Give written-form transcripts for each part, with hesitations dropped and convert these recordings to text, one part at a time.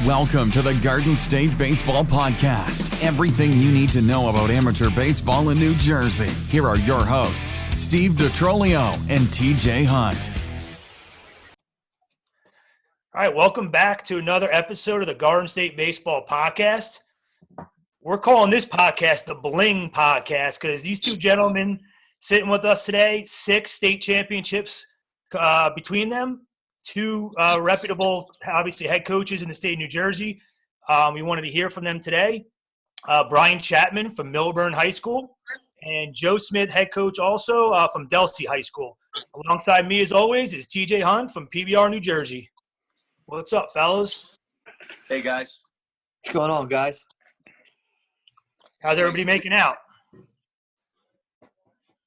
Welcome to the Garden State Baseball Podcast. Everything you need to know about amateur baseball in New Jersey. Here are your hosts, Steve DeTrolio and TJ Hunt. All right, welcome back to another episode of the Garden State Baseball Podcast. We're calling this podcast the Bling Podcast because these two gentlemen sitting with us today, 6 state championships between them. 2 reputable, obviously, head coaches in the state of New Jersey. We wanted to hear from them today. Brian Chapman from Millburn High School and Joe Smith, head coach also from Delsea High School. Alongside me, as always, is TJ Hunt from PBR, New Jersey. What's up, fellas? Hey, guys. What's going on, guys? How's everybody making out?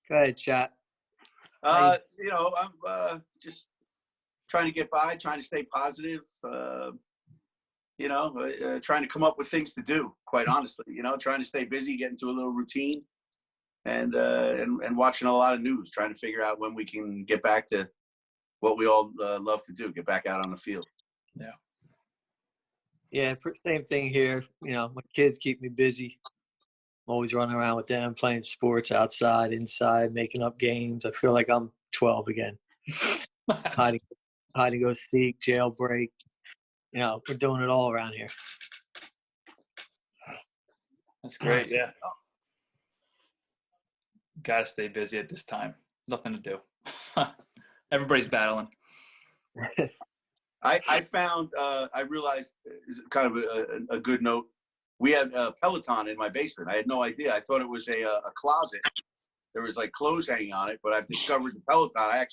Go ahead, chat. I'm just trying to get by, trying to stay positive, trying to come up with things to do, quite honestly, trying to stay busy, get into a little routine and watching a lot of news, trying to figure out when we can get back to what we all love to do, get back out on the field. Yeah, same thing here. My kids keep me busy. I'm always running around with them, playing sports outside, inside, making up games. I feel like I'm 12 again. Hide and go seek, jailbreak. We're doing it all around here. That's great. Yeah. Got to stay busy at this time. Nothing to do. Everybody's battling. I found, I realized, is kind of a good note. We had a Peloton in my basement. I had no idea. I thought it was a closet. There was like clothes hanging on it, but I've discovered the Peloton. I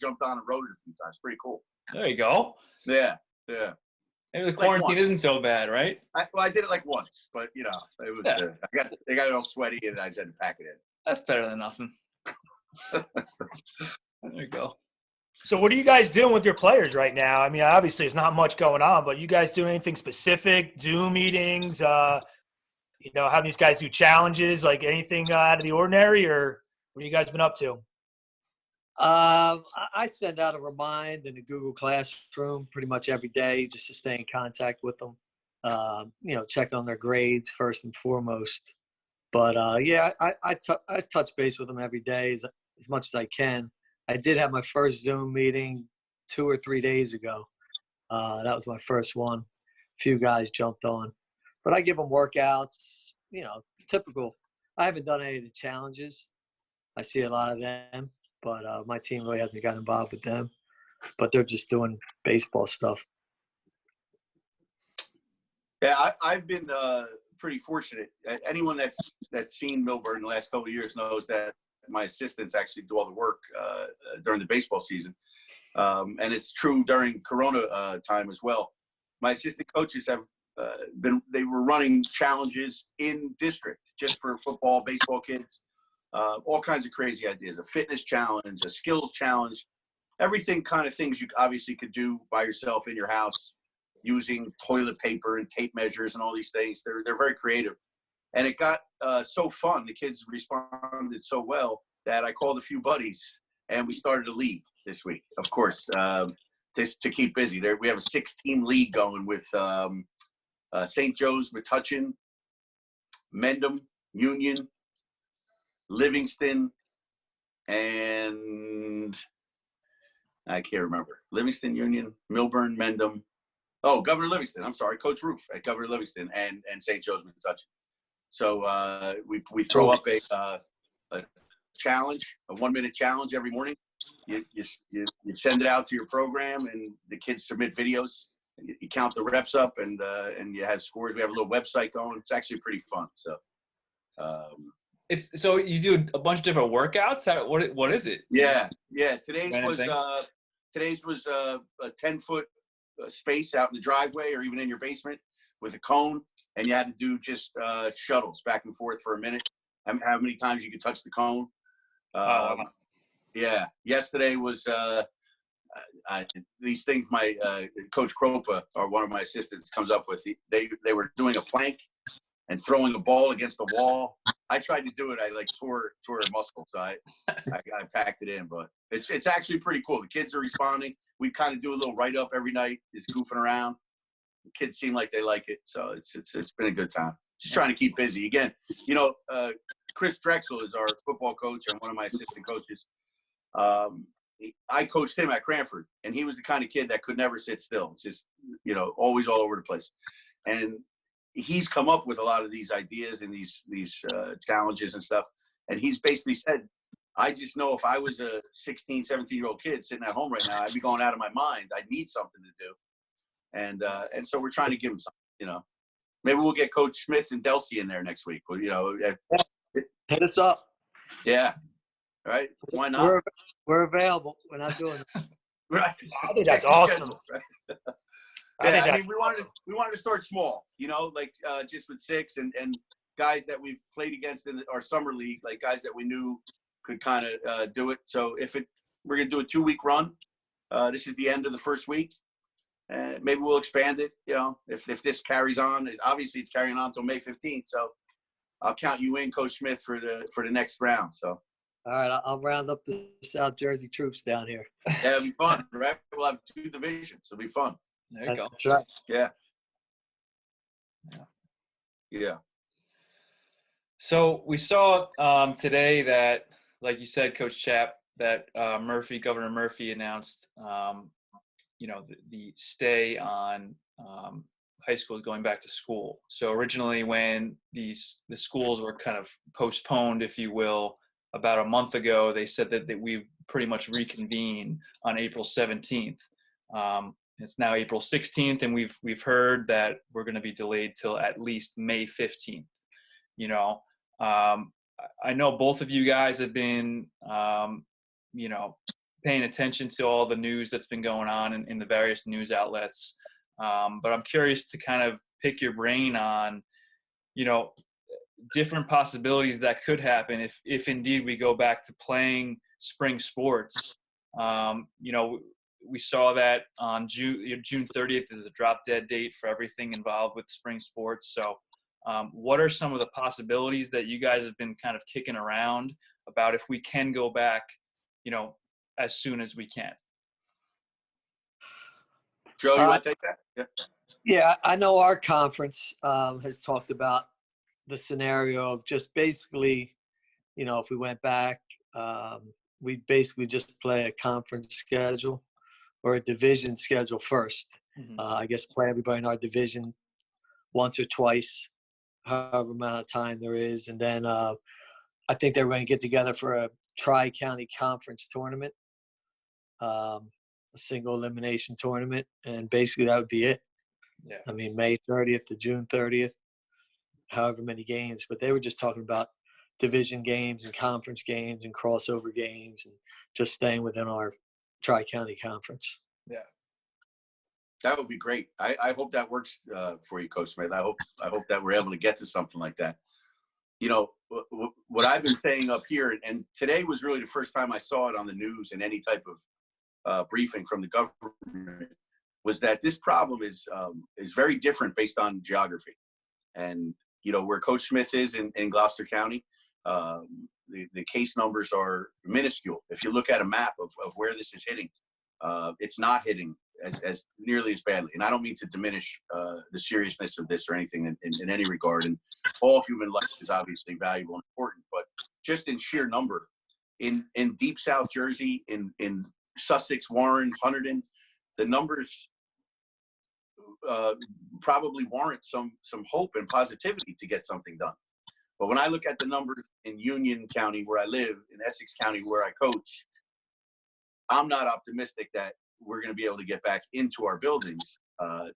jumped on and rode it a few times. Pretty cool. There you go. Yeah. Maybe the quarantine isn't so bad, right? I did it like once, but it was. Yeah. They got it all sweaty, and I just had to pack it in. That's better than nothing. There you go. So what are you guys doing with your players right now? I mean, obviously there's not much going on, but you guys doing anything specific? Zoom meetings, having these guys do challenges, like anything out of the ordinary, or what have you guys been up to? I send out a remind in the Google Classroom pretty much every day just to stay in contact with them. Check on their grades first and foremost. But I touch base with them every day as much as I can. I did have my first Zoom meeting 2 or 3 days ago. That was my first one. A few guys jumped on. But I give them workouts, typical. I haven't done any of the challenges. I see a lot of them, but my team really hasn't got involved with them. But they're just doing baseball stuff. Yeah, I've been pretty fortunate. Anyone that's seen Millburn in the last couple of years knows that my assistants actually do all the work during the baseball season. And it's true during Corona time as well. My assistant coaches have they were running challenges in district just for football, baseball kids, all kinds of crazy ideas, a fitness challenge, a skills challenge, everything kind of things you obviously could do by yourself in your house using toilet paper and tape measures and all these things. They're very creative. And it got so fun. The kids responded so well that I called a few buddies and we started a league this week, of course, just to keep busy. We have a 6-team league going with St. Joe's, Metuchen, Mendham, Union, Livingston, and I can't remember. Livingston, Union, Millburn, Mendham. Oh, Governor Livingston. I'm sorry, Coach Roof at Governor Livingston and St. Joe's, Metuchen. So we throw up a challenge, a 1-minute challenge every morning. You send it out to your program, and the kids submit videos. You count the reps up, and you have scores. We have a little website going. It's actually pretty fun. So, so you do a bunch of different workouts. What is it? Yeah. Today's was a 10-foot space out in the driveway or even in your basement with a cone, and you had to do just shuttles back and forth for a minute. How many times you could touch the cone? Yeah. Yesterday was these things my Coach Kropa, or one of my assistants, comes up with. They were doing a plank and throwing a ball against the wall. I tried to do it. I tore a muscle, so I packed it in. But it's actually pretty cool. The kids are responding. We kind of do a little write-up every night, just goofing around. kids seem like they like it. So it's been a good time. Just trying to keep busy. Again, you know, Chris Drexel is our football coach and one of my assistant coaches. I coached him at Cranford, and he was the kind of kid that could never sit still, just, you know, always all over the place. And he's come up with a lot of these ideas and these challenges and stuff. And he's basically said, I just know if I was a 16, 17-year-old kid sitting at home right now, I'd be going out of my mind. I'd need something to do. And so we're trying to give him something, you know. Maybe we'll get Coach Smith and Delsea in there next week. Well, you know, Hit us up. yeah. Right? Why not? We're available. We're not doing it. Right. I think that's awesome. Right? I I mean, we wanted to start small, you know, like just with 6 and guys that we've played against in our summer league, like guys that we knew could kind of do it. So we're going to do a 2-week run. This is the end of the first week. Maybe we'll expand it, you know, if this carries on. Obviously, it's carrying on until May 15th. So I'll count you in, Coach Smith, for the next round. So. All right, I'll round up the South Jersey troops down here. Yeah, it'll be fun, right? We'll have 2 divisions. It'll be fun. There you go. That's right. Yeah. Yeah. Yeah. So we saw today that, like you said, Coach Chap, that Governor Murphy announced, you know, the stay on high schools going back to school. So originally when the schools were kind of postponed, if you will, about a month ago, they said that we pretty much reconvene on April 17th. It's now April 16th, and we've heard that we're going to be delayed till at least May 15th. You know, I know both of you guys have been, you know, paying attention to all the news that's been going on in the various news outlets. But I'm curious to kind of pick your brain on, you know, different possibilities that could happen if indeed we go back to playing spring sports. You know, we saw that on June 30th is the drop dead date for everything involved with spring sports. So what are some of the possibilities that you guys have been kind of kicking around about if we can go back, you know, as soon as we can? Joe, you want to take that? Yeah, I know our conference has talked about the scenario of just basically, you know, if we went back, we'd basically just play a conference schedule or a division schedule first. Mm-hmm. I guess play everybody in our division once or twice, however amount of time there is. And then I think they're going to get together for a tri-county conference tournament, a single elimination tournament. And basically that would be it. Yeah. I mean, May 30th to June 30th, however many games. But they were just talking about division games and conference games and crossover games and just staying within our tri-county conference. Yeah. That would be great. I hope that works for you, Coach Smith. I hope that we're able to get to something like that. You know, what I've been saying up here, and today was really the first time I saw it on the news in any type of briefing from the government, was that this problem is very different based on geography. And, you know, where Coach Smith is in Gloucester County, the case numbers are minuscule. If you look at a map of where this is hitting, it's not hitting as nearly as badly. And I don't mean to diminish the seriousness of this or anything in any regard. And all human life is obviously valuable and important, but just in sheer number, in deep South Jersey, in Sussex, Warren, Hunterdon, the numbers probably warrant some hope and positivity to get something done. But when I look at the numbers in Union County, where I live, in Essex County, where I coach, I'm not optimistic that we're going to be able to get back into our buildings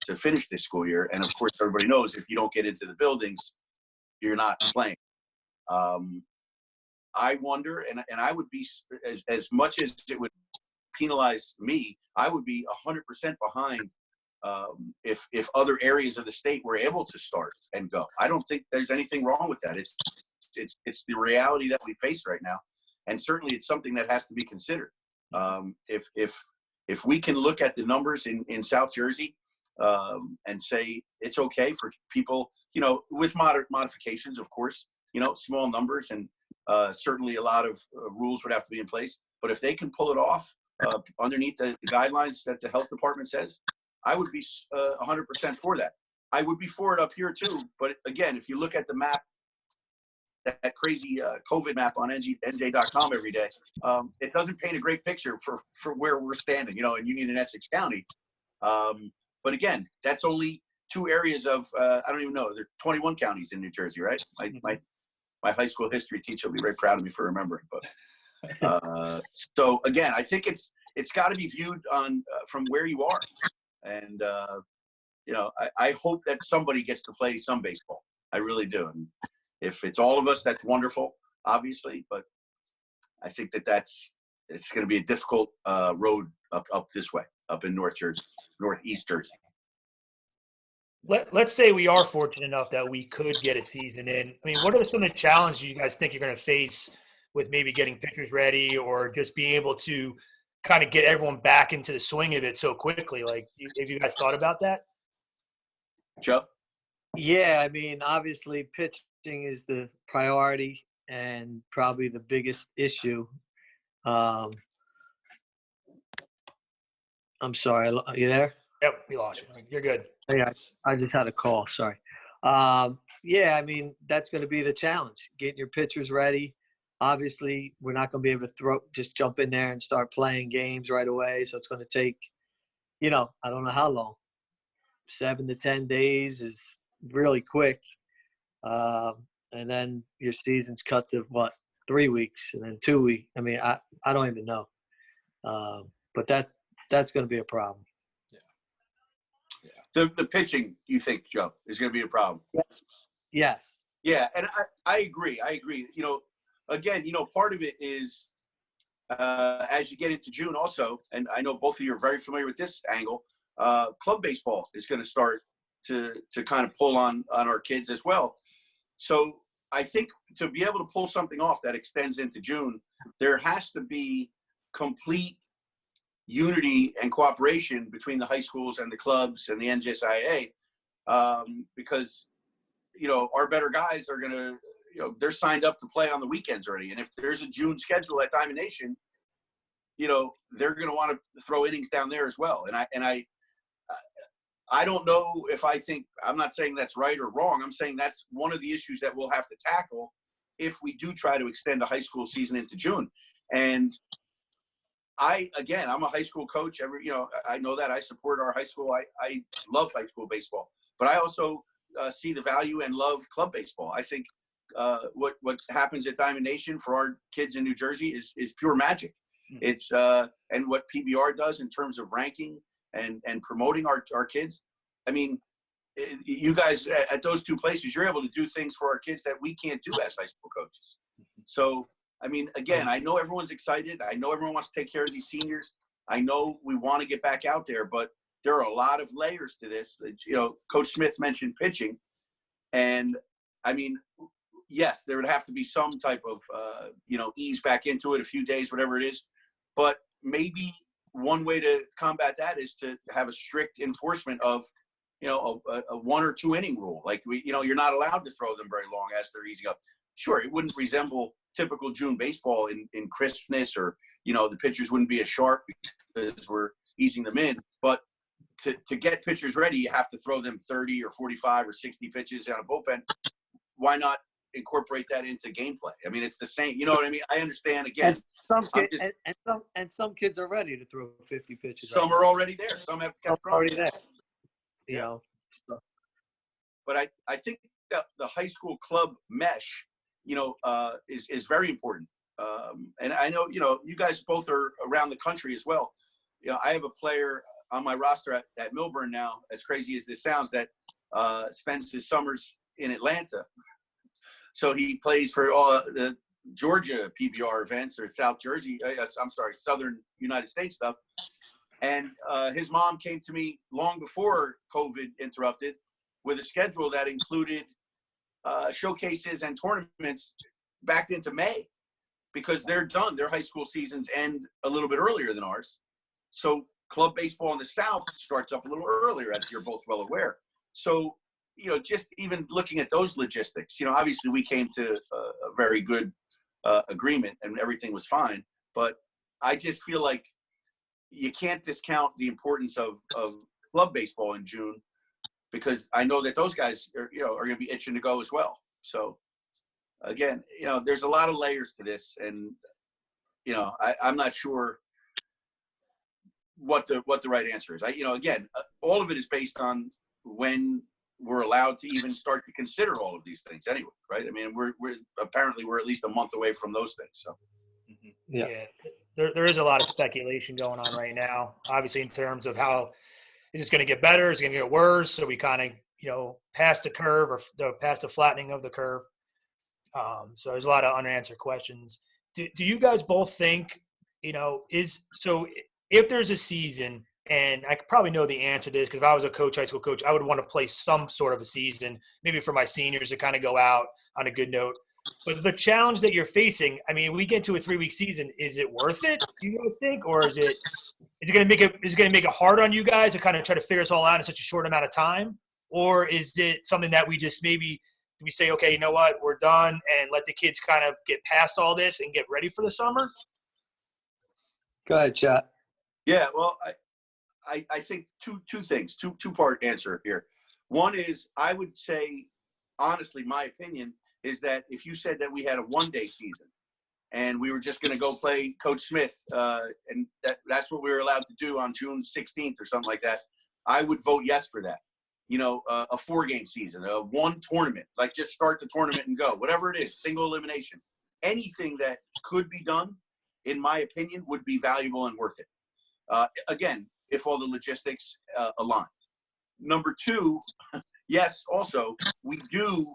to finish this school year. And of course, everybody knows if you don't get into the buildings, you're not playing. I wonder, and I would be, as much as it would penalize me, I would be 100% behind if other areas of the state were able to start and go. I don't think there's anything wrong with that. It's the reality that we face right now, and certainly it's something that has to be considered. If we can look at the numbers in South Jersey and say it's okay for people, you know, with moderate modifications, of course, you know, small numbers, and certainly a lot of rules would have to be in place. But if they can pull it off underneath the guidelines that the health department says, I would be 100% for that. I would be for it up here too. But again, if you look at the map, that crazy COVID map on NJ.com every day, it doesn't paint a great picture for where we're standing, in Union and Essex County. But again, that's only 2 areas of, I don't even know, there are 21 counties in New Jersey, right? My high school history teacher will be very proud of me for remembering. But so again, I think it's got to be viewed on from where you are. And, I hope that somebody gets to play some baseball. I really do. And if it's all of us, that's wonderful, obviously. But I think it's going to be a difficult road up this way, up in Northeast Jersey. Let's say we are fortunate enough that we could get a season in. I mean, what are some of the challenges you guys think you're going to face with maybe getting pitchers ready or just being able to kind of get everyone back into the swing of it so quickly? Like, have you guys thought about that? Joe? Yeah, I mean, obviously pitching is the priority and probably the biggest issue. I'm sorry, are you there? Yep, we lost you. You're good. Yeah, I just had a call. Sorry. Yeah, I mean, that's going to be the challenge, getting your pitchers ready. Obviously, we're not going to be able to just jump in there and start playing games right away. So it's going to take, I don't know how long. 7 to 10 days is really quick. And then your season's cut to 3 weeks and then 2 weeks. I mean, I don't even know. But that's going to be a problem. The pitching, you think, Joe, is going to be a problem? Yes. Yeah, and I agree. Again, part of it is as you get into June also, and I know both of you are very familiar with this angle, club baseball is going to start to kind of pull on our kids as well. So I think to be able to pull something off that extends into June, there has to be complete unity and cooperation between the high schools and the clubs and the NJSIA, because our better guys are going to, they're signed up to play on the weekends already. And if there's a June schedule at Diamond Nation, they're going to want to throw innings down there as well. And I don't know if I'm not saying that's right or wrong. I'm saying that's one of the issues that we'll have to tackle if we do try to extend a high school season into June. And I'm a high school coach. I know that I support our high school. I love high school baseball, but I also see the value and love club baseball. I think what happens at Diamond Nation for our kids in New Jersey is pure magic. It's and what PBR does in terms of ranking and promoting our kids. I mean, you guys at those 2 places, you're able to do things for our kids that we can't do as high school coaches. So, I mean, again, I know everyone's excited. I know everyone wants to take care of these seniors. I know we want to get back out there, but there are a lot of layers to this. Coach Smith mentioned pitching, and I mean, yes, there would have to be some type of ease back into it, a few days, whatever it is. But maybe one way to combat that is to have a strict enforcement of a 1 or 2 inning rule. Like you're not allowed to throw them very long as they're easing up. Sure, it wouldn't resemble typical June baseball in crispness, or the pitchers wouldn't be as sharp because we're easing them in. But to get pitchers ready, you have to throw them 30 or 45 or 60 pitches out of bullpen. Why not incorporate that into gameplay? I mean, it's the same. You know what I mean? I understand. Again, and some kids are ready to throw 50 pitches. Some are already there. Some have kept already there. But I think that the high school club mesh, is very important. And I know, you guys both are around the country as well. I have a player on my roster at Millburn now, as crazy as this sounds, that spends his summers in Atlanta. So he plays for all the Georgia PBR events, or South Jersey, Southern United States stuff. And his mom came to me long before COVID interrupted with a schedule that included showcases and tournaments back into May, because they're done. Their high school seasons end a little bit earlier than ours. So club baseball in the South starts up a little earlier, as you're both well aware. So, just even looking at those logistics, obviously we came to a very good agreement and everything was fine. But I just feel like you can't discount the importance of club baseball in June, because I know that those guys are going to be itching to go as well. So again, there's a lot of layers to this, and I'm not sure what the right answer is. Again, all of it is based on when we're allowed to even start to consider all of these things anyway, right? I mean, we're at least a month away from those things. So yeah. There is a lot of speculation going on right now, obviously, in terms of how is this going to get better, is it going to get worse, so we kind of past the curve or past the flattening of the curve. So there's a lot of unanswered questions. Do you guys both think if there's a season, and I probably know the answer to this, because if I was a coach, high school coach, I would want to play some sort of a season, maybe for my seniors to kind of go out on a good note. But the challenge that you're facing, I mean, we get to a 3-week season, is it worth it, do you guys think? Or is it going to make it hard on you guys to kind of try to figure this all out in such a short amount of time? Or is it something that we just maybe we say, okay, you know what, we're done, and let the kids kind of get past all this and get ready for the summer? Go ahead, Chat. Yeah, well, I think two things, two-part answer here. One is, I would say, honestly, my opinion is that if you said that we had a one-day season and we were just going to go play Coach Smith, and that's what we were allowed to do on June 16th or something like that, I would vote yes for that. A 4-game season, a one tournament, like just start the tournament and go, whatever it is, single elimination. Anything that could be done, in my opinion, would be valuable and worth it. Again, if all the logistics aligned. Number two, yes, also, we do,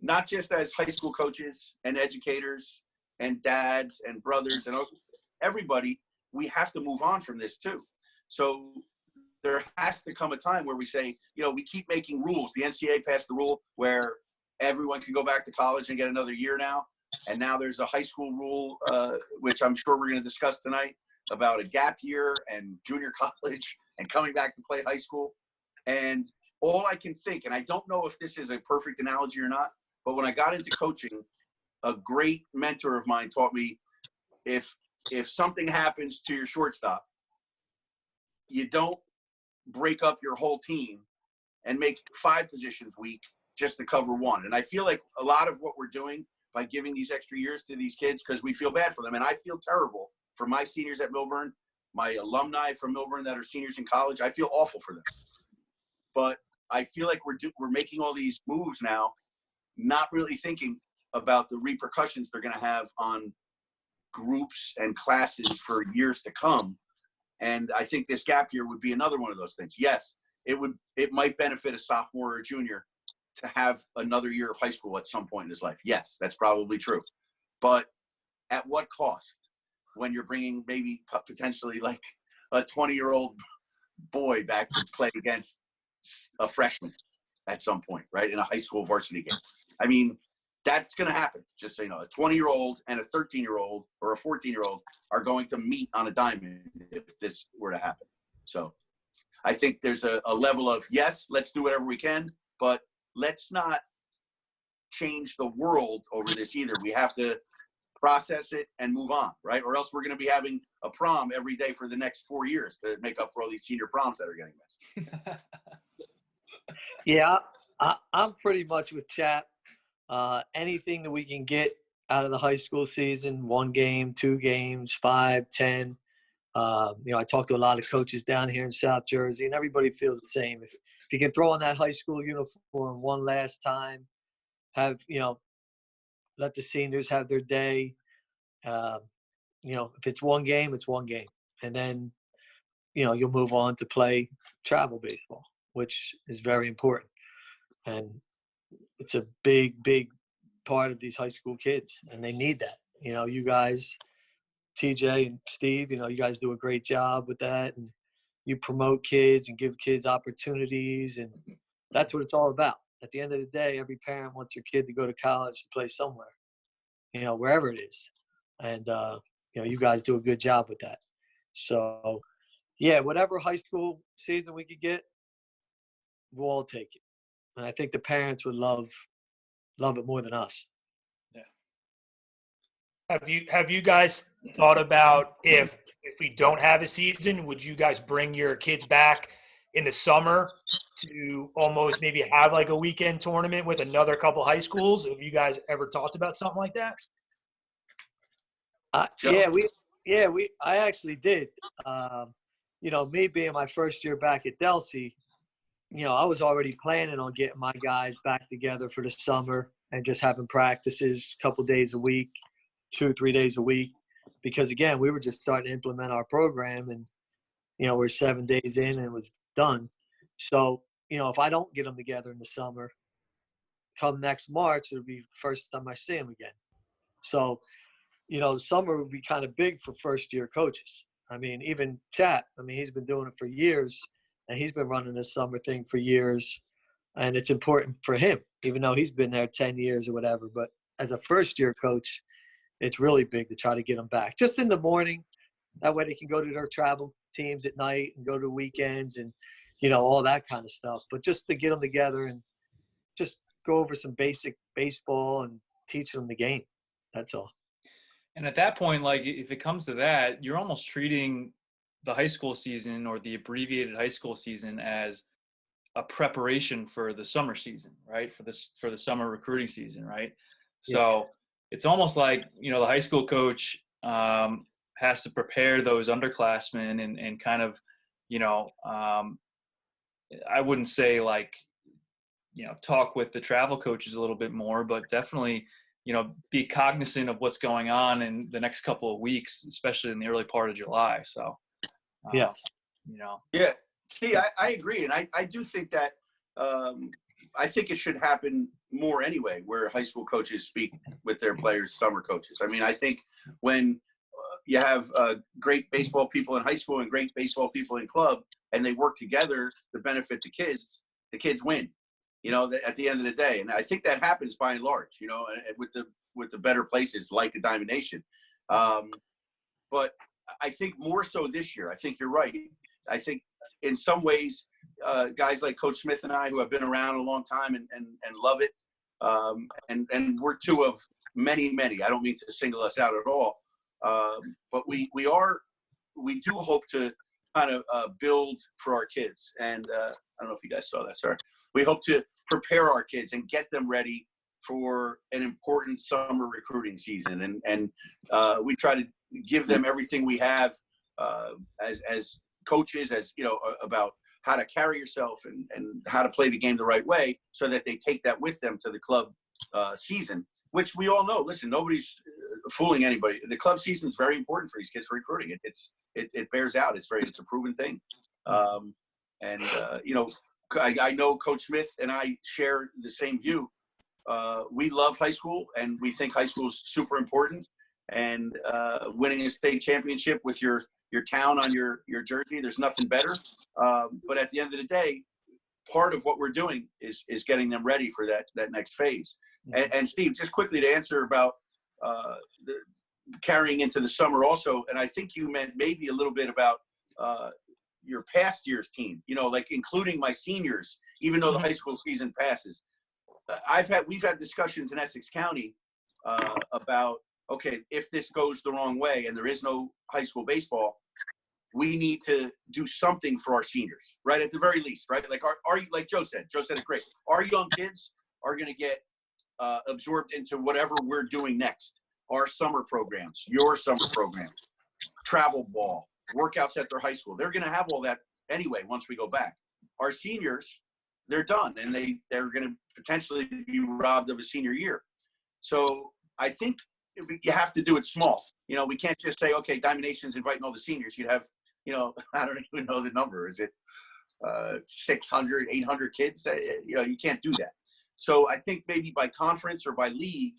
not just as high school coaches and educators and dads and brothers and everybody, we have to move on from this too. So there has to come a time where we say, we keep making rules. The NCAA passed the rule where everyone can go back to college and get another year now. And now there's a high school rule, which I'm sure we're going to discuss tonight, about a gap year and junior college and coming back to play high school. And all I can think, and I don't know if this is a perfect analogy or not, but when I got into coaching, a great mentor of mine taught me, if something happens to your shortstop, you don't break up your whole team and make 5 positions weak just to cover one. And I feel like a lot of what we're doing by giving these extra years to these kids, because we feel bad for them. And I feel terrible for my seniors at Millburn, my alumni from Millburn that are seniors in college. I feel awful for them. But I feel like we're making all these moves now, not really thinking about the repercussions they're going to have on groups and classes for years to come. And I think this gap year would be another one of those things. Yes, it might benefit a sophomore or a junior to have another year of high school at some point in his life. Yes, that's probably true. But at what cost? When you're bringing maybe potentially like a 20-year-old boy back to play against a freshman at some point, right, in a high school varsity game. I mean, that's going to happen. Just so you know, a 20-year-old and a 13-year-old or a 14-year-old are going to meet on a diamond if this were to happen. So I think there's a level of, yes, let's do whatever we can, but let's not change the world over this either. We have to process it and move on, right? Or else we're going to be having a prom every day for the next 4 years to make up for all these senior proms that are getting missed. Yeah, I'm pretty much with Chap. Anything that we can get out of the high school season, 1 game, 2 games, 5, 10. I talk to a lot of coaches down here in South Jersey, and everybody feels the same. If you can throw on that high school uniform one last time, let the seniors have their day. If it's 1 game, it's 1 game. And then, you'll move on to play travel baseball, which is very important. And it's a big, big part of these high school kids, and they need that. You guys, TJ and Steve, you guys do a great job with that, and you promote kids and give kids opportunities, and that's what it's all about. At the end of the day, every parent wants their kid to go to college to play somewhere, wherever it is. And, you guys do a good job with that. So, yeah, whatever high school season we could get, we'll all take it. And I think the parents would love it more than us. Yeah. Have you guys thought about if we don't have a season, would you guys bring your kids back in the summer to almost maybe have like a weekend tournament with another couple high schools? Have you guys ever talked about something like that? I actually did. Me being my first year back at Delsea, I was already planning on getting my guys back together for the summer and just having practices a couple days a week, 2-3 days a week, because again, we were just starting to implement our program, and we're 7 days in and it was done. So if I don't get them together in the summer, come next March, it'll be the first time I see them again. So the summer would be kind of big for first-year coaches. I mean, even Chap, he's been doing it for years, and he's been running this summer thing for years, and it's important for him, even though he's been there 10 years or whatever. But as a first-year coach, it's really big to try to get them back. Just in the morning, that way they can go to their travel teams at night and go to weekends and, all that kind of stuff. But just to get them together and just go over some basic baseball and teach them the game. That's all. And at that point, like if it comes to that, you're almost treating the high school season or the abbreviated high school season as a preparation for the summer season, right? For the summer recruiting season, right? So it's almost like, the high school coach has to prepare those underclassmen and kind of, I wouldn't say like, talk with the travel coaches a little bit more, but definitely, be cognizant of what's going on in the next couple of weeks, especially in the early part of July. So, Yeah. See, I agree. And I do think that I think it should happen more anyway, where high school coaches speak with their players, summer coaches. I mean, I think when you have great baseball people in high school and great baseball people in club, and they work together to benefit the kids win. At the end of the day. And I think that happens by and large, with the better places like the Diamond Nation. But I think more so this year. I think you're right. I think in some ways, guys like Coach Smith and I, who have been around a long time and love it, and we're two of many. I don't mean to single us out at all, but we do hope to kind of build for our kids. And I don't know if you guys saw that. Sorry. We hope to prepare our kids and get them ready for an important summer recruiting season. And we try to give them everything we have as coaches, about how to carry yourself and how to play the game the right way, so that they take that with them to the club season, which we all know. Listen, nobody's fooling anybody. The club season is very important for these kids for recruiting. It bears out. It's a proven thing. I know Coach Smith and I share the same view. We love high school, and we think high school is super important. And winning a state championship with your town on your jersey, there's nothing better. But at the end of the day, part of what we're doing is getting them ready for that next phase. And Steve, just quickly to answer about the carrying into the summer also, and I think you meant maybe a little bit about your past year's team, like including my seniors, even though the high school season passes. We've had discussions in Essex County about, okay, if this goes the wrong way and there is no high school baseball, we need to do something for our seniors, right? At the very least, right? Like like Joe said it great. Our young kids are going to get absorbed into whatever we're doing next. Our summer programs, your summer programs, travel ball, workouts at their high school. They're going to have all that anyway once we go back. Our seniors, they're done, and they're going to potentially be robbed of a senior year. So I think you have to do it small. We can't just say, okay, Diamond Nation's inviting all the seniors. You'd have, I don't even know the number. Is it 600, 800 kids? You can't do that. So I think maybe by conference or by league,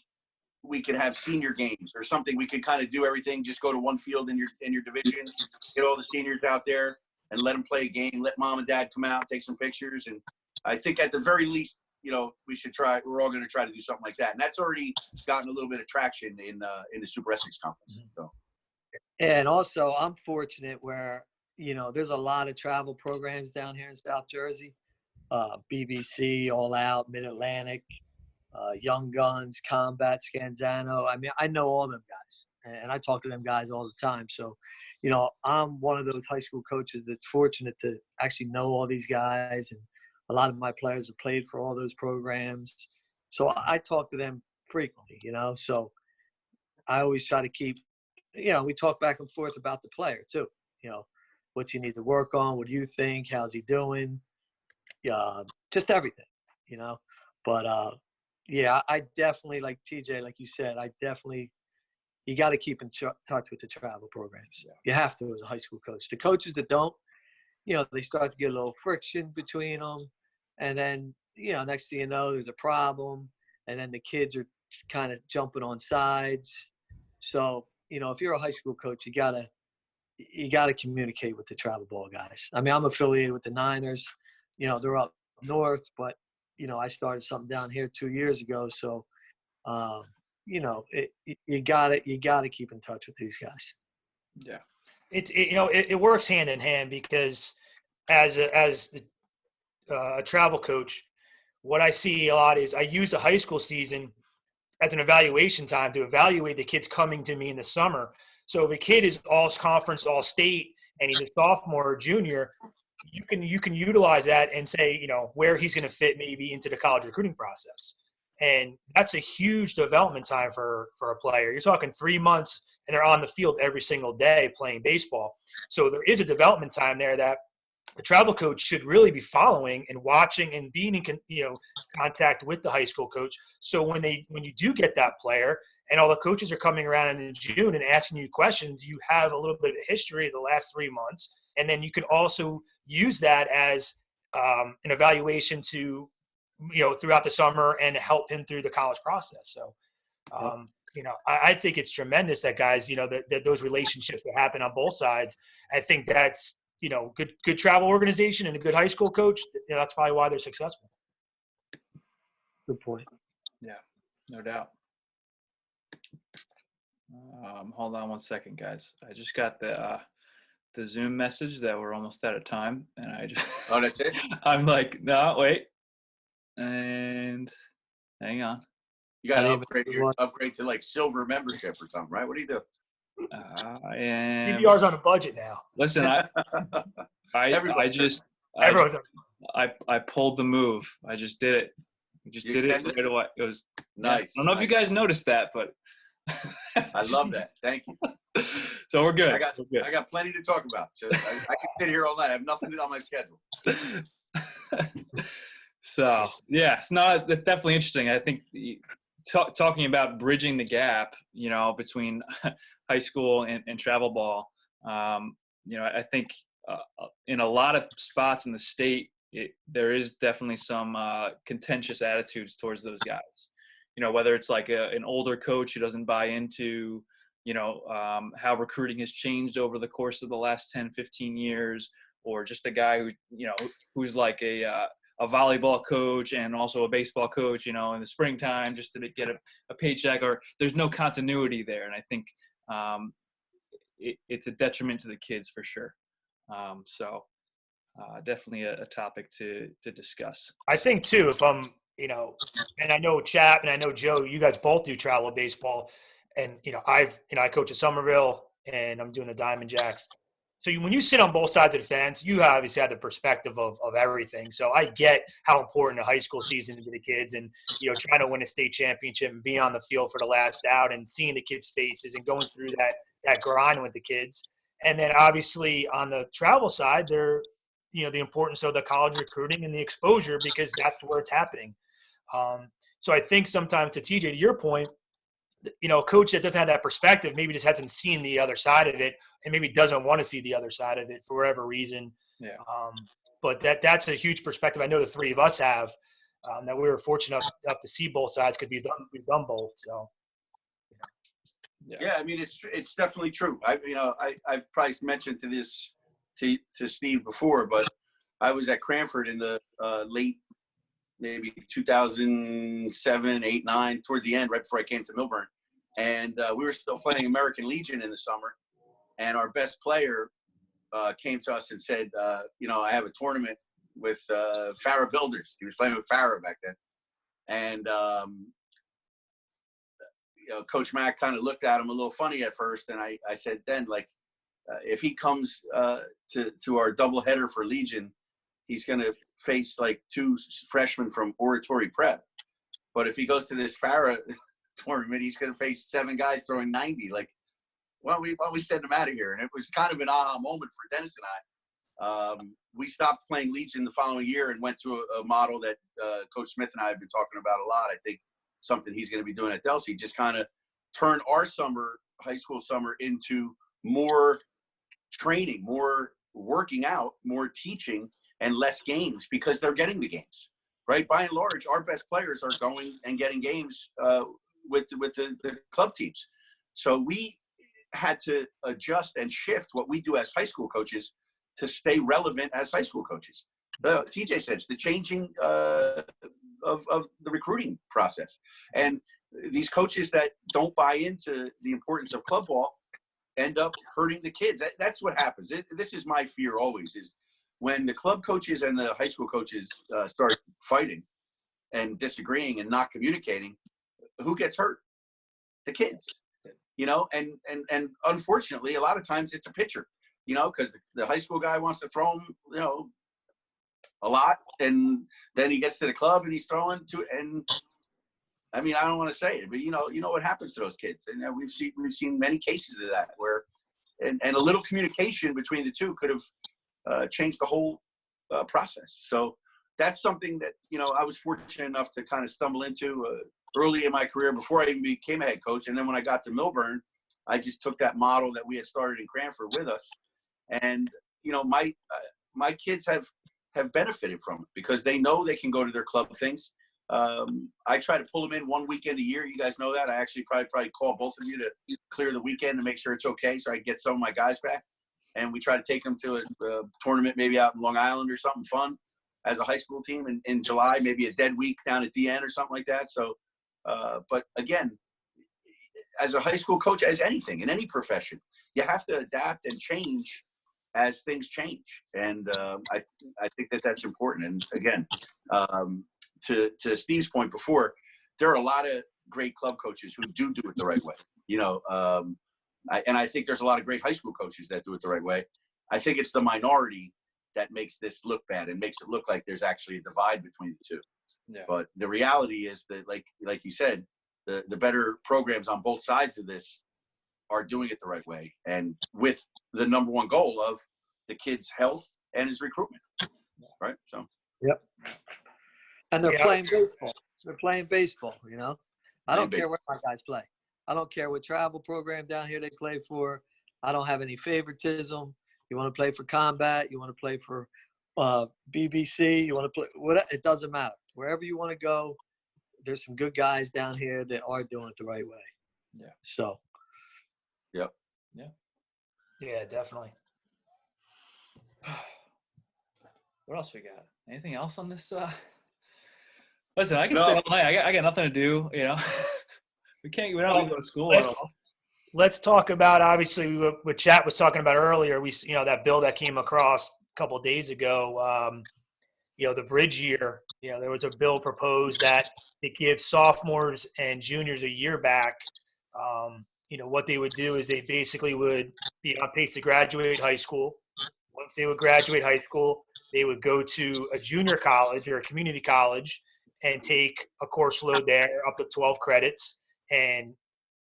we could have senior games or something. We could kind of do everything. Just go to one field in your division, get all the seniors out there and let them play a game. Let mom and dad come out, take some pictures. And I think at the very least, we should try. We're all going to try to do something like that. And that's already gotten a little bit of traction in the Super Essex Conference. So. And also, I'm fortunate where there's a lot of travel programs down here in South Jersey. BBC, All Out, Mid Atlantic. Young Guns, Combat, Scanzano. I mean, I know all them guys. and I talk to them guys all the time. So, you know, I'm one of those high school coaches that's fortunate to actually know all these guys, and a lot of my players have played for all those programs. So I talk to them frequently, you know. So I always try to keep, you know, we talk back and forth about the player too. You know, what's he need to work on? What do you think? How's he doing? Just everything, you know. But yeah, I definitely, like TJ, like you said, you got to keep in touch with the travel programs. You have to as a high school coach. The coaches that don't, you know, they start to get a little friction between them. And then, you know, next thing you know, there's a problem. And then the kids are kind of jumping on sides. So, you know, if you're a high school coach, you gotta communicate with the travel ball guys. I mean, I'm affiliated with the Niners. You know, they're up north, but, you know, I started something down here 2 years ago. So, you know, you gotta keep in touch with these guys. Yeah. It works hand in hand, because as a travel coach, what I see a lot is I use the high school season as an evaluation time to evaluate the kids coming to me in the summer. So if a kid is all conference, all state, and he's a sophomore or junior, you can utilize that and say, you know, where he's going to fit maybe into the college recruiting process. And that's a huge development time for a player. You're talking 3 months, and they're on the field every single day playing baseball. So there is a development time there that the travel coach should really be following and watching and being in contact with the high school coach. So when you do get that player and all the coaches are coming around in June and asking you questions, you have a little bit of a history of the last 3 months. And then you can also use that as an evaluation to, you know, throughout the summer and help him through the college process. So, you know, I think it's tremendous that guys, you know, that those relationships that happen on both sides. I think that's, you know, good travel organization and a good high school coach. You know, that's probably why they're successful. Good point. Yeah, no doubt. Hold on one second, guys. I just got the Zoom message that we're almost out of time, and I just Oh, that's it? I'm like, no, wait, and hang on. You got to upgrade to like silver membership or something, right? What do you do? PBR's on a budget now. Listen, I pulled the move. I just did it. I just did it right away. It was nice. I don't know if you guys noticed that, but I love that. Thank you. So we're good. I got plenty to talk about. So I can sit here all night. I have nothing on my schedule. So yeah, it's definitely interesting. I think talking about bridging the gap, you know, between high school and travel ball. You know, I think in a lot of spots in the state, there is definitely some contentious attitudes towards those guys. You know, whether it's like an older coach who doesn't buy into, you know, how recruiting has changed over the course of the last 10, 15 years, or just a guy who, you know, who's like a volleyball coach and also a baseball coach, you know, in the springtime just to get a paycheck, or there's no continuity there. And I think it's a detriment to the kids for sure. So definitely a topic to discuss. I think too, if I'm, you know, and I know Chap and I know Joe, you guys both do travel baseball, and, you know, I coach at Somerville and I'm doing the Diamond Jacks. So when you sit on both sides of the fence, you obviously have the perspective of everything. So I get how important a high school season is to the kids, and, you know, trying to win a state championship and be on the field for the last out and seeing the kids' faces and going through that grind with the kids. And then obviously on the travel side, they're, you know, the importance of the college recruiting and the exposure, because that's where it's happening. So I think sometimes, to TJ, to your point, you know, a coach that doesn't have that perspective maybe just hasn't seen the other side of it, and maybe doesn't want to see the other side of it for whatever reason. Yeah. But that's a huge perspective. I know the three of us have, that we were fortunate enough to see both sides, because we've done both. So. Yeah, I mean, it's definitely true. I've probably mentioned to Steve before, but I was at Cranford in the late, maybe 2007, 8, 9, toward the end, right before I came to Millburn. And we were still playing American Legion in the summer. And our best player came to us and said, you know, I have a tournament with Farah Builders. He was playing with Farah back then. And Coach Mack kind of looked at him a little funny at first. And I said, then, like, if he comes to our doubleheader for Legion, he's going to face like 2 freshmen from Oratory Prep. But if he goes to this Farah tournament, he's going to face 7 guys throwing 90. Like, why don't we send him out of here? And it was kind of an aha moment for Dennis and I. We stopped playing Legion the following year and went to a model that Coach Smith and I have been talking about a lot. I think something he's going to be doing at Delsea, just kind of turn our high school summer into more training, more working out, more teaching, and less games, because they're getting the games, right? By and large, our best players are going and getting games with the club teams. So we had to adjust and shift what we do as high school coaches to stay relevant as high school coaches. TJ says the changing of the recruiting process, and these coaches that don't buy into the importance of club ball end up hurting the kids. That's what happens. This is my fear always, is when the club coaches and the high school coaches start fighting and disagreeing and not communicating, who gets hurt? The kids, and unfortunately, a lot of times it's a pitcher, because the high school guy wants to throw him, a lot, and then he gets to the club and he's throwing and I mean, I don't want to say it, but you know what happens to those kids, and we've seen many cases of that where, and a little communication between the two could have changed the whole process. So that's something that I was fortunate enough to kind of stumble into early in my career before I even became a head coach, and then when I got to Millburn, I just took that model that we had started in Cranford with us, and my kids have benefited from it because they know they can go to their club things. I try to pull them in 1 weekend a year. You guys know that. I actually probably call both of you to clear the weekend to make sure it's okay, so I can get some of my guys back. And we try to take them to a tournament maybe out in Long Island or something fun as a high school team in July, maybe a dead week down at DN or something like that. So, but again, as a high school coach, as anything in any profession, you have to adapt and change as things change. And I think that's important. And again, to Steve's point before, there are a lot of great club coaches who do it the right way. And I think there's a lot of great high school coaches that do it the right way. I think it's the minority that makes this look bad and makes it look like there's actually a divide between the two. Yeah. But the reality is that, like you said, the better programs on both sides of this are doing it the right way, and with the number one goal of the kid's health and his recruitment, right? So. Yep. And they're playing baseball. They're playing baseball, I don't care where my guys play. I don't care what travel program down here they play for. I don't have any favoritism. You want to play for combat, you want to play for BBC, you want to play whatever, it doesn't matter. Wherever you want to go, there's some good guys down here that are doing it the right way. Yeah. So. Yep. Yeah. Yeah, definitely. What else we got? Anything else on this? Listen, I can stay all night. I got nothing to do. We don't have to go to school at all. Let's talk about, obviously, what Chat was talking about earlier. We, that bill that came across a couple of days ago. The bridge year. There was a bill proposed that it gives sophomores and juniors a year back. What they would do is they basically would be on pace to graduate high school. Once they would graduate high school, they would go to a junior college or a community college and take a course load there up to 12 credits. And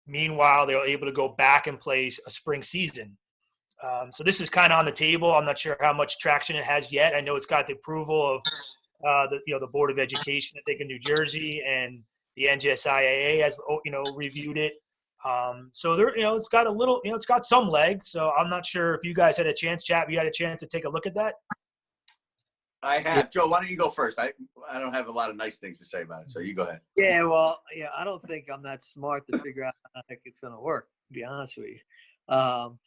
meanwhile, they were able to go back and play a spring season. So this is kind of on the table. I'm not sure how much traction it has yet. I know it's got the approval of the Board of Education, I think, in New Jersey, and the NJSIAA has reviewed it. So there, it's got a little, it's got some legs. So I'm not sure if you guys had a chance, Chap, you had a chance to take a look at that. I have. Joe, why don't you go first? I don't have a lot of nice things to say about it, so you go ahead. Yeah, well, I don't think I'm that smart to figure out how the heck it's going to work, to be honest with you.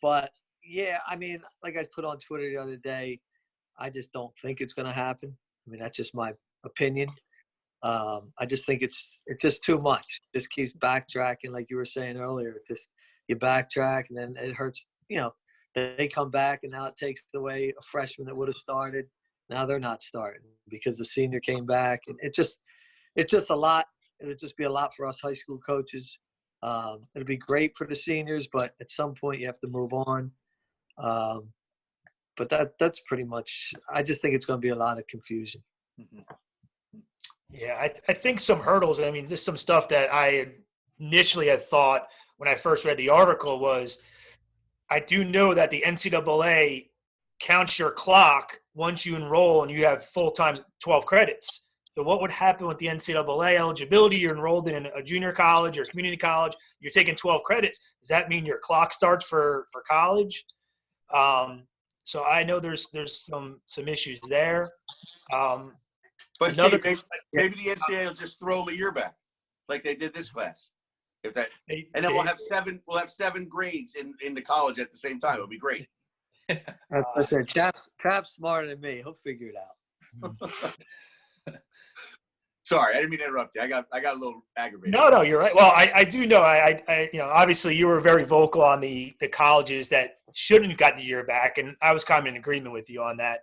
But, yeah, I mean, like I put on Twitter the other day, I just don't think it's going to happen. I mean, that's just my opinion. I just think it's just too much. It just keeps backtracking, like you were saying earlier. You backtrack, and then it hurts. They come back, and now it takes away a freshman that would have started. Now they're not starting because the senior came back, and it's just a lot. It would just be a lot for us high school coaches. It'll be great for the seniors, but at some point you have to move on. But that's pretty much – I just think it's going to be a lot of confusion. Mm-hmm. Yeah, I think some hurdles, I mean, just some stuff that I initially had thought when I first read the article was I do know that the NCAA counts your clock once you enroll and you have full-time 12 credits. So what would happen with the NCAA eligibility? You're enrolled in a junior college or community college. You're taking 12 credits. Does that mean your clock starts for college? So I know there's some issues there. But Steve, maybe the NCAA will just throw them a year back, like they did this class. And then we'll have seven grades in the college at the same time. It'll be great. As I said, Chap's smarter than me. He'll figure it out. Sorry, I didn't mean to interrupt you. I got a little aggravated. No, you're right. Well, I do know. I obviously you were very vocal on the colleges that shouldn't have gotten the year back, and I was kind of in agreement with you on that.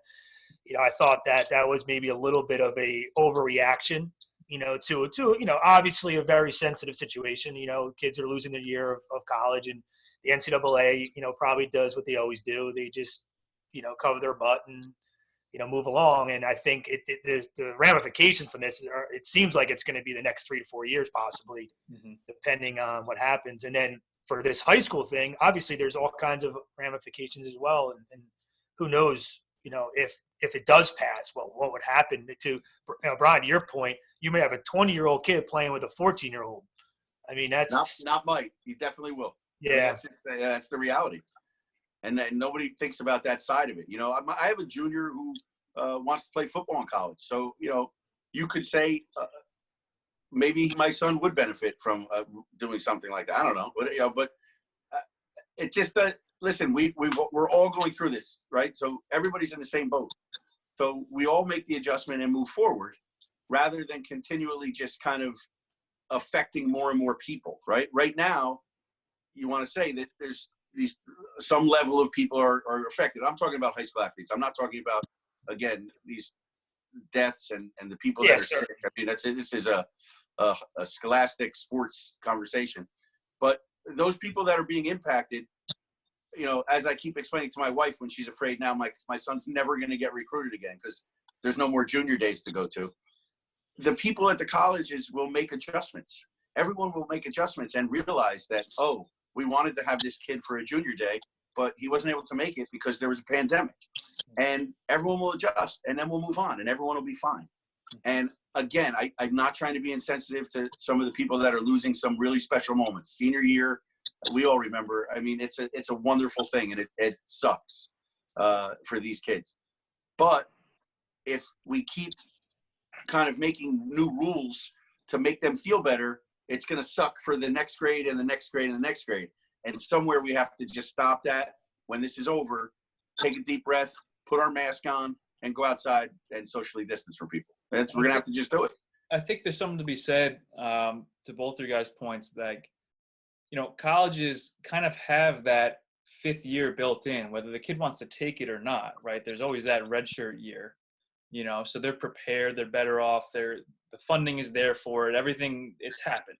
I thought that was maybe a little bit of a overreaction, to obviously a very sensitive situation. Kids are losing their year of college, and the NCAA, probably does what they always do. They just, cover their butt and, move along. And I think the ramifications from this it seems like it's going to be the next 3 to 4 years, possibly, depending on what happens. And then for this high school thing, obviously there's all kinds of ramifications as well. And who knows, if it does pass, well, what would happen to, Brian, to your point, you may have a 20-year-old kid playing with a 14-year-old. I mean, that's not Mike. He definitely will. Yeah. I mean, that's the reality. And nobody thinks about that side of it. I have a junior who wants to play football in college. So, you could say maybe my son would benefit from doing something like that. I don't know. But it's just that, listen, we're all going through this, right? So everybody's in the same boat. So we all make the adjustment and move forward rather than continually just kind of affecting more and more people, right? Right now, you want to say that there's some level of people are affected. I'm talking about high school athletes. I'm not talking about, again, these deaths and the people that are sick. I mean, this is a scholastic sports conversation. But those people that are being impacted, as I keep explaining to my wife when she's afraid now, my son's never going to get recruited again because there's no more junior days to go to. The people at the colleges will make adjustments. Everyone will make adjustments and realize that, we wanted to have this kid for a junior day, but he wasn't able to make it because there was a pandemic. And everyone will adjust, and then we'll move on, and everyone will be fine. And again, I'm not trying to be insensitive to some of the people that are losing some really special moments. Senior year, we all remember. I mean, it's a wonderful thing, and it sucks for these kids. But if we keep kind of making new rules to make them feel better, it's going to suck for the next grade and the next grade and the next grade. And somewhere we have to just stop that when this is over, take a deep breath, put our mask on, and go outside and socially distance from people. We're going to have to just do it. I think there's something to be said to both your guys' points that, colleges kind of have that fifth year built in, whether the kid wants to take it or not, right? There's always that redshirt year, so they're prepared, they're better off, the funding is there for it, everything, it's happened.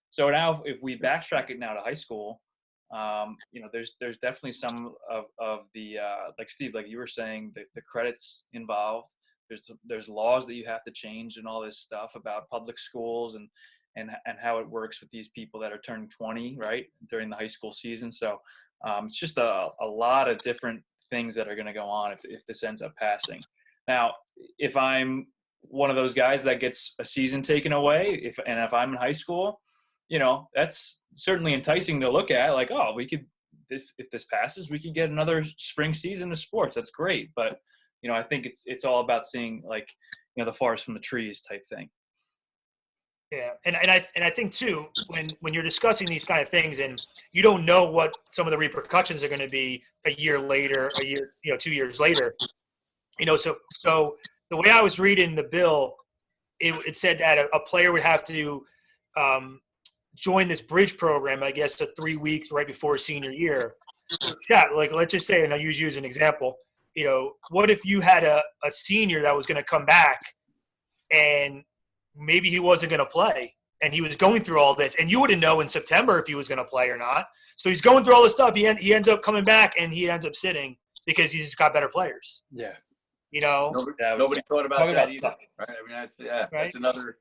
So now if we backtrack it now to high school, there's definitely some of the, like Steve, like you were saying, the credits involved. There's laws that you have to change and all this stuff about public schools and how it works with these people that are turning 20, right, during the high school season. So it's just a lot of different things that are going to go on if this ends up passing. Now, if I'm one of those guys that gets a season taken away, if I'm in high school, that's certainly enticing to look at. Like, we could, if this passes, we could get another spring season of sports. That's great. But, I think it's all about seeing, like, the forest from the trees type thing. Yeah, and I think too, when you're discussing these kind of things, and you don't know what some of the repercussions are going to be a year later, 2 years later, so the way I was reading the bill, it said that a player would have to join this bridge program, I guess, 3 weeks right before senior year. Yeah, like, let's just say, and I'll use you as an example, what if you had a senior that was going to come back and maybe he wasn't going to play, and he was going through all this, and you wouldn't know in September if he was going to play or not. So he's going through all this stuff. He ends up coming back, and he ends up sitting because he's just got better players. Yeah. You know, Nobody thought about that either. Stuff. Right? I mean, Right. That's another.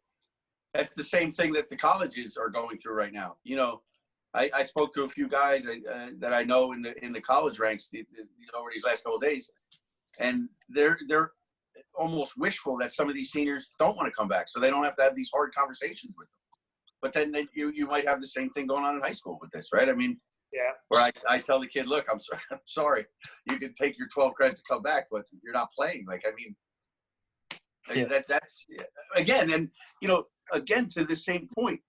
That's the same thing that the colleges are going through right now. You know, I spoke to a few guys that I know in the college ranks over these last couple of days, and they're almost wishful that some of these seniors don't want to come back, so they don't have to have these hard conversations with them. But then you might have the same thing going on in high school with this, right? I mean, yeah. Where I tell the kid, look, I'm sorry, you can take your 12 credits to come back, but you're not playing. Like, I mean, that's again, and you know, again to the same point.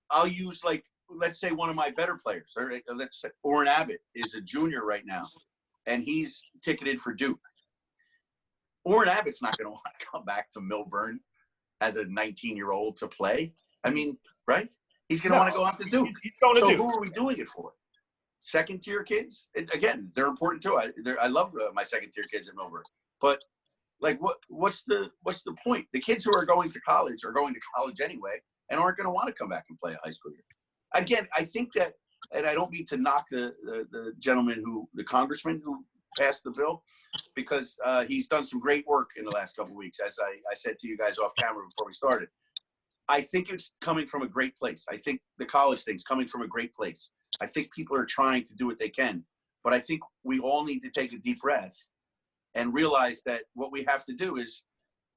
I'll use, like, let's say one of my better players, or let's say Orrin Abbott is a junior right now, and he's ticketed for Duke. Orrin Abbott's not going to want to come back to Millburn as a 19-year-old to play. I mean, right? He's going to want to go out to Duke. He's going to so Duke. Who are we doing it for? Second-tier kids? Again, they're important too. I love my second-tier kids at Millburn. But like, what's the point? The kids who are going to college are going to college anyway and aren't going to want to come back and play a high school year. Again, I think that, and I don't mean to knock the gentleman the congressman who passed the bill, because he's done some great work in the last couple of weeks, as I said to you guys off camera before we started. I think it's coming from a great place. I think the college thing's coming from a great place. I think people are trying to do what they can, but I think we all need to take a deep breath and realize that what we have to do is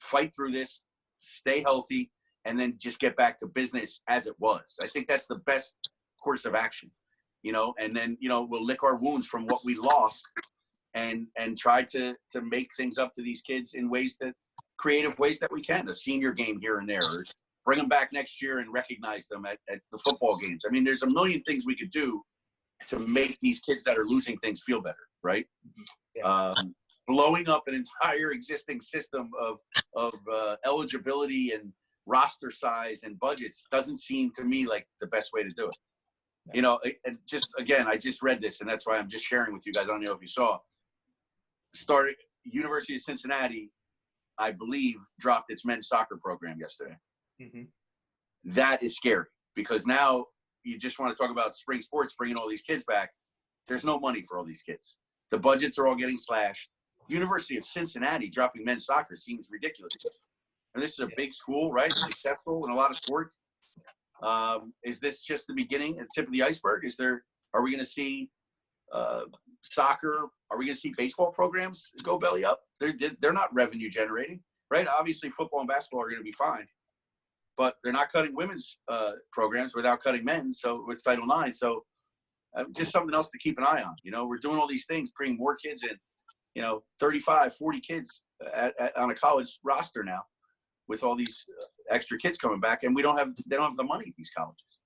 fight through this, stay healthy, and then just get back to business as it was. I think that's the best course of action, you know, and then, you know, we'll lick our wounds from what we lost and try to make things up to these kids in creative ways that we can, a senior game here and there, or bring them back next year and recognize them at the football games. I mean, there's a million things we could do to make these kids that are losing things feel better, right? Yeah. Blowing up an entire existing system of eligibility and roster size and budgets doesn't seem to me like the best way to do it. Yeah. You know, I just read this, and that's why I'm just sharing with you guys. I don't know if you saw. Started University of Cincinnati, I believe, dropped its men's soccer program yesterday. Mm-hmm. That is scary, because now you just want to talk about spring sports, bringing all these kids back. There's no money for all these kids. The budgets are all getting slashed. University of Cincinnati dropping men's soccer seems ridiculous. And this is a big school, right? It's successful in a lot of sports. Is this just the beginning, the tip of the iceberg? Are we going to see soccer? Are we going to see baseball programs go belly up? They're not revenue generating, right? Obviously, football and basketball are going to be fine, but they're not cutting women's programs without cutting men's. So with Title IX, so just something else to keep an eye on. You know, we're doing all these things, bringing more kids in. You know, 35, 40 kids on a college roster now, with all these extra kids coming back, and they don't have the money, these colleges.